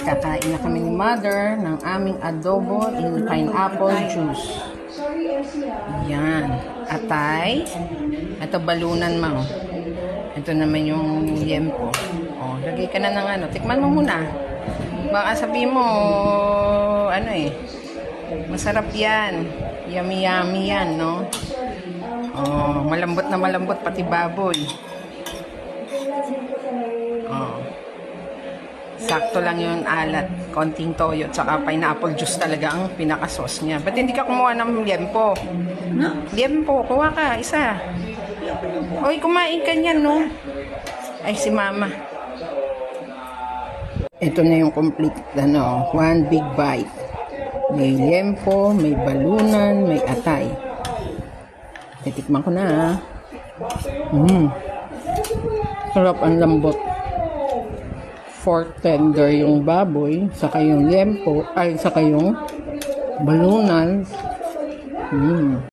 kakain na kami ni Mother ng aming adobo in pineapple juice. Yan. Atay. Ito balunan mo. Ito naman yung yempo. Oh, lagay ka na ng ano. Tikman mo muna. Baka sabihin mo, masarap yan. Yummy yummy yan, no? Oh, malambot na malambot pati baboy. Oh. Sakto lang yung alat. Konting toyo tsaka pineapple juice talaga ang pinaka-sauce niya. Ba't hindi ka kumuha ng liempo? Liempo, kuha ka, isa. Oy, kumain ka niyan, no? Ay, si Mama. Ito na yung complete, one big bite. May liempo, may balunan, may atay. Titikman ko na, Sarap, ang lambot. Fork tender yung baboy, saka yung liempo, saka yung balunan.